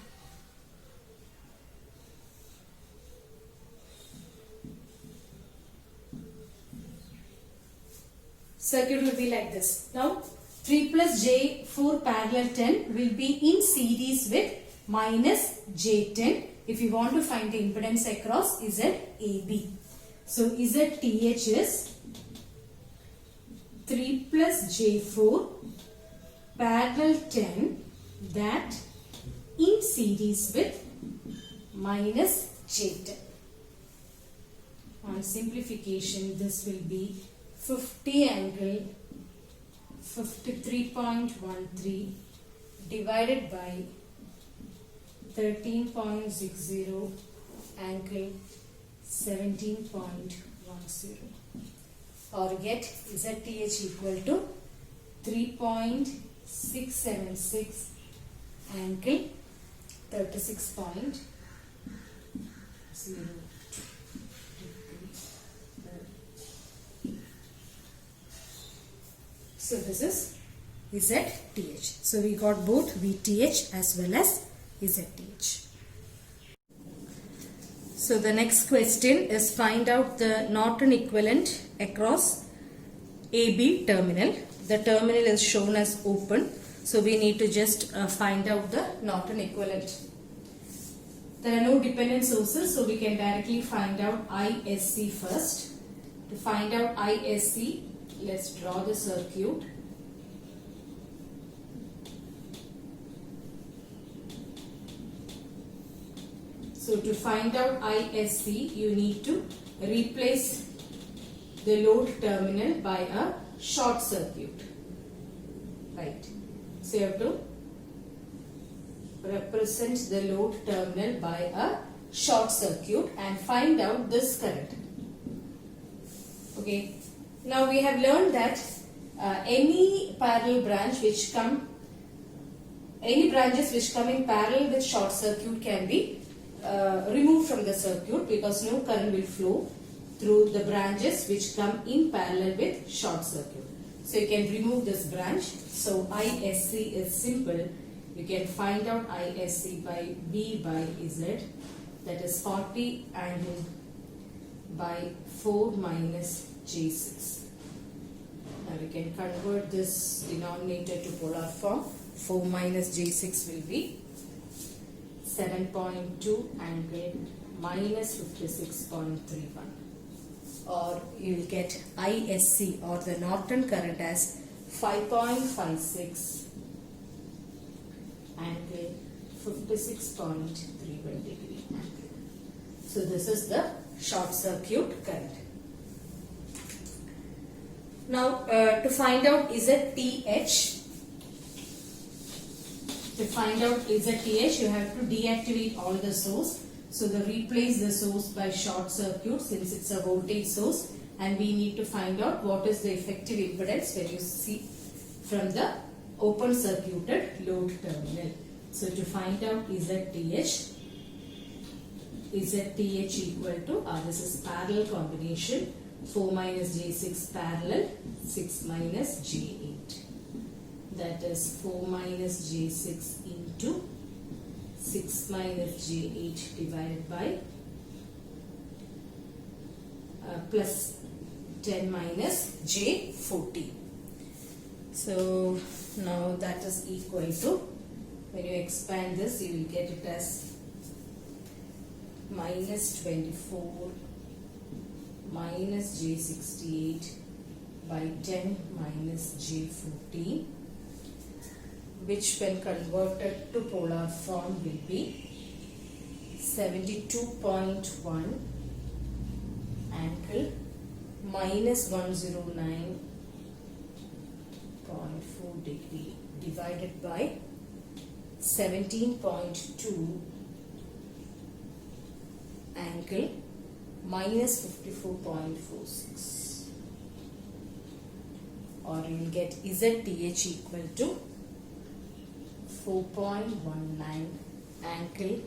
Circuit will be like this. Now 3 plus J4 parallel 10 will be in series with minus J10 if you want to find the impedance across ZAB. So ZTH is 3 plus J4 parallel 10 that in series with minus J10. On simplification, this will be 50 angle 53.13 divided by 13.60 angle 17.10, or get ZTH equal to 3.676 angle 36.0. So this is ZTH. So we got both VTH as well as ZTH. So the next question is find out the Norton equivalent across AB terminal. The terminal is shown as open. So we need to just find out the Norton equivalent. There are no dependent sources, so we can directly find out ISC first. To find out ISC, let's draw the circuit. So to find out ISC, you need to replace the load terminal by a short circuit. Right. So you have to represent the load terminal by a short circuit and find out this current. Okay. Now we have learned that any branches which come in parallel with short circuit can be removed from the circuit because no current will flow through the branches which come in parallel with short circuit. So you can remove this branch. So ISC is simple. You can find out ISC by B by Z, that is 40 angle by 4 minus J6. Now we can convert this denominator to polar form. 4 minus J6 will be 7.2 angle minus 56.31. Or you will get ISC or the Norton current as 5.56 angle 56.31 degree. So this is the short circuit current. Now to find out ZTH, you have to deactivate all the source. So replace the source by short circuit since it's a voltage source, and we need to find out what is the effective impedance when you see from the open circuited load terminal. So to find out ZTH equal to, this is parallel combination, 4 minus J6 parallel 6 minus J8. That is 4 minus J6 into 6 minus J8 divided by plus 10 minus J40. So now that is equal to, when you expand this, you will get it as minus 24 minus J68 by 10 minus J14, which when converted to polar form will be 72.1 angle minus 109.4 degree divided by 17.2 angle minus 54.46, or you will get ZTH equal to 4.19 angle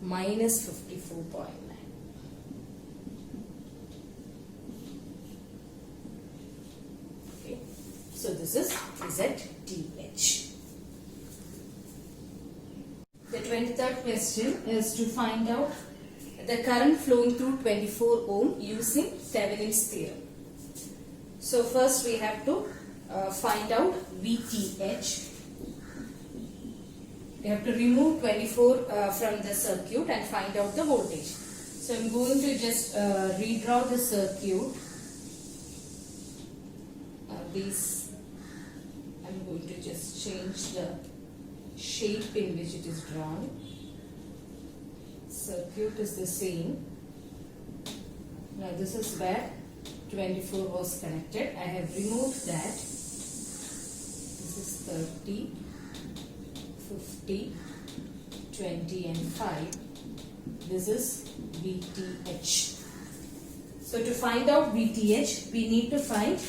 minus 54.9. Okay, so this is ZTH. The 23rd question is to find out the current flowing through 24 ohm using Thevenin's theorem. So first we have to find out VTH. We have to remove 24 from the circuit and find out the voltage. So I'm going to just redraw the circuit. I'm going to just change the shape in which it is drawn. Circuit is the same. Now this is where 24 was connected. I have removed that. This is 30, 50, 20 and 5. This is VTH. So to find out VTH, we need to find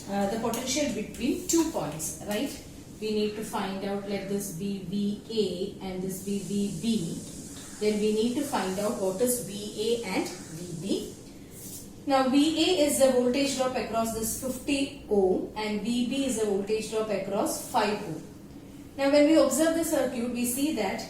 the potential between 2 points, right? We need to find out, let this be VA and this be VB. Then we need to find out what is VA and VB. Now VA is the voltage drop across this 50 ohm and VB is the voltage drop across 5 ohm. Now when we observe the circuit, we see that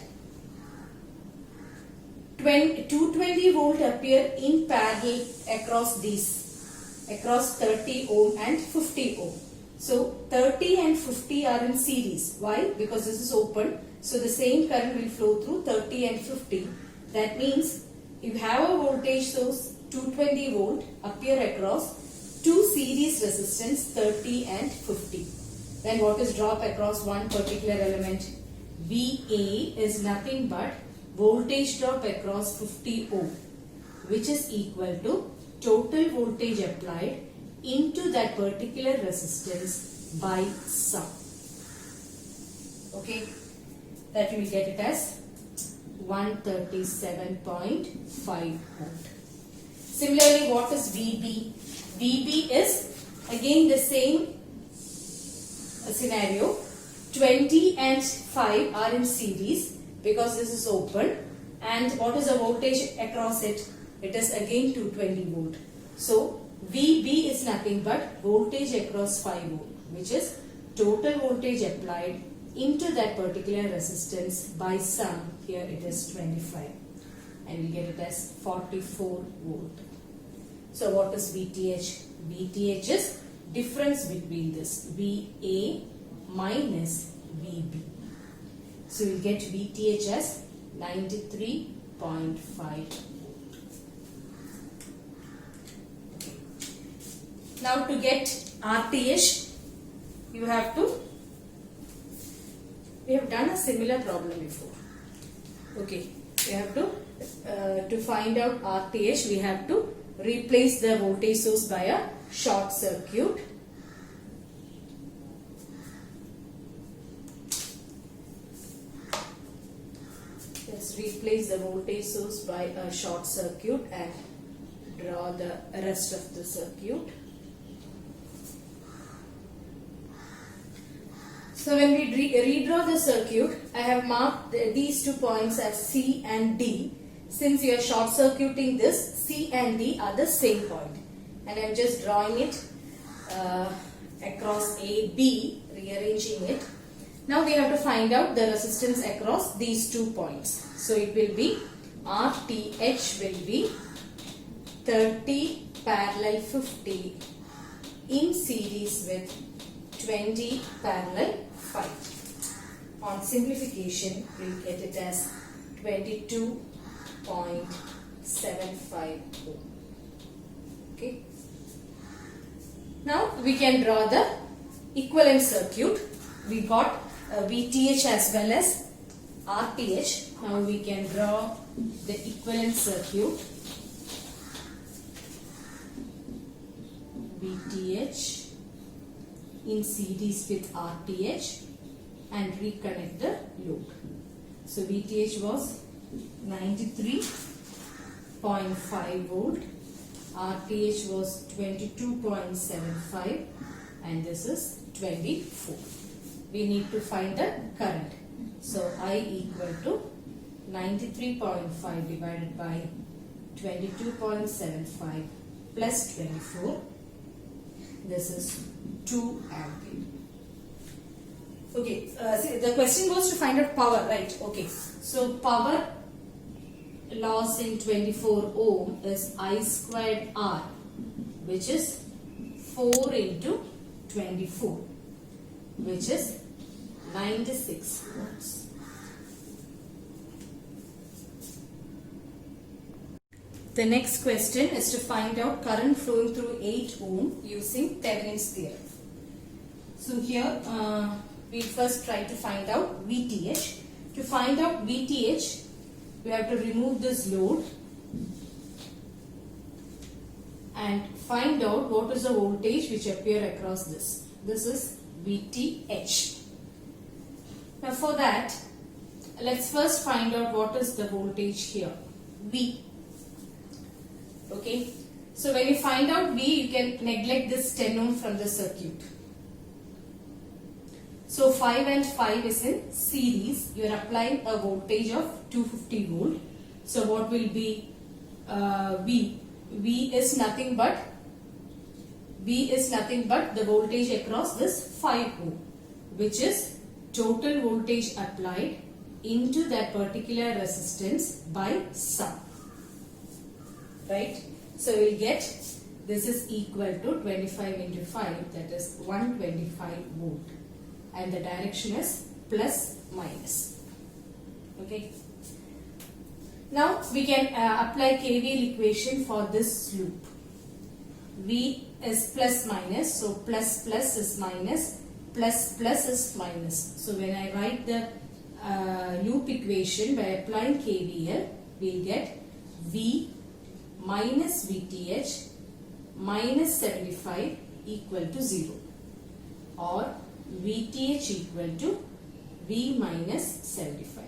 220 volt appear in parallel across these, across 30 ohm and 50 ohm. So 30 and 50 are in series. Why? Because this is open. So the same current will flow through 30 and 50. That means if you have a voltage source 220 volt appear across two series resistance 30 and 50. Then what is drop across one particular element? VA is nothing but voltage drop across 50 ohm, which is equal to total voltage applied into that particular resistance by sum. Okay, that you will get it as 137.5 volt. Similarly, what is VB? VB is again the same scenario. 20 and 5 are in series because this is open. And what is the voltage across it? It is again 220 volt. So VB is nothing but voltage across 5 volt, which is total voltage applied into that particular resistance by sum. Here it is 25 and we get it as 44 volt. So what is VTH? VTH is difference between this VA minus VB. So we will get VTH as 93.5 volt. Now to get RTH, we have done a similar problem before. Okay, we have to find out RTH, we have to replace the voltage source by a short circuit. Let's replace the voltage source by a short circuit and draw the rest of the circuit. So when we redraw the circuit, I have marked these 2 points as C and D. Since you are short circuiting this, C and D are the same point. And I am just drawing it across A, B, rearranging it. Now we have to find out the resistance across these 2 points. So it will be RTH will be 30 parallel 50 in series with 20 parallel 5. On simplification, we will get it as 22.75 ohm. Okay. Now we can draw the equivalent circuit. We got VTH as well as RTH. Now we can draw the equivalent circuit. VTH in series with RTH and reconnect the load. So VTH was 93.5 volt, RTH was 22.75 and this is 24. We need to find the current. So I equal to 93.5 divided by 22.75 plus 24. This is 2 ampere. Okay, see, the question was to find out power, right? Okay, so power loss in 24 ohm is I squared R, which is 4 into 24, which is 96 volts. The next question is to find out current flowing through 8 ohm using Thevenin's theorem. So here we first try to find out VTH. To find out VTH, we have to remove this load and find out what is the voltage which appear across this. This is VTH. Now for that, let's first find out what is the voltage here. V. Okay. So when you find out V, you can neglect this 10 ohm from the circuit. So 5 and 5 is in series. You are applying a voltage of 250 volt. So what will be V? V is nothing but the voltage across this 5 ohm, which is total voltage applied into that particular resistance by sum. Right? So we will get this is equal to 25 into 5, that is 125 volt. And the direction is plus minus. Okay. Now we can apply KVL equation for this loop. V is plus minus, so plus plus is minus, plus plus is minus. So when I write the loop equation by applying KVL, we will get V minus VTH minus 75 equal to 0, or VTH equal to V minus 75.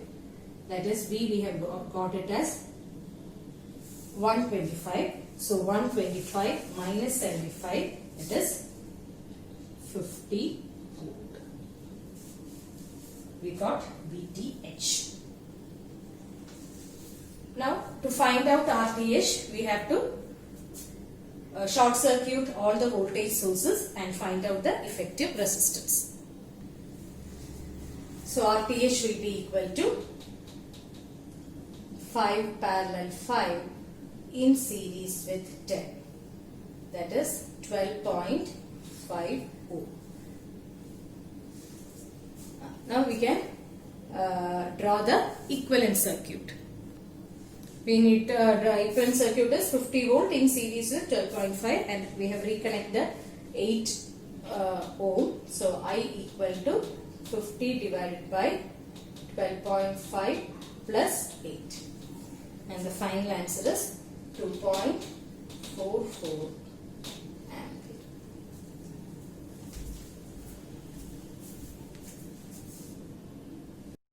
That is, V we have got it as 125. So 125 minus 75, it is 50 volt. We got VTH. Now to find out RTH, we have to short circuit all the voltage sources and find out the effective resistance. So RTH will be equal to 5 parallel 5 in series with 10. That is 12.5 ohm. Now we can draw the equivalent circuit. We need to draw equivalent circuit is 50 volt in series with 12.5, and we have reconnect the 8 ohm. So I equal to 50 divided by 12.5 plus 8, and the final answer is 2.44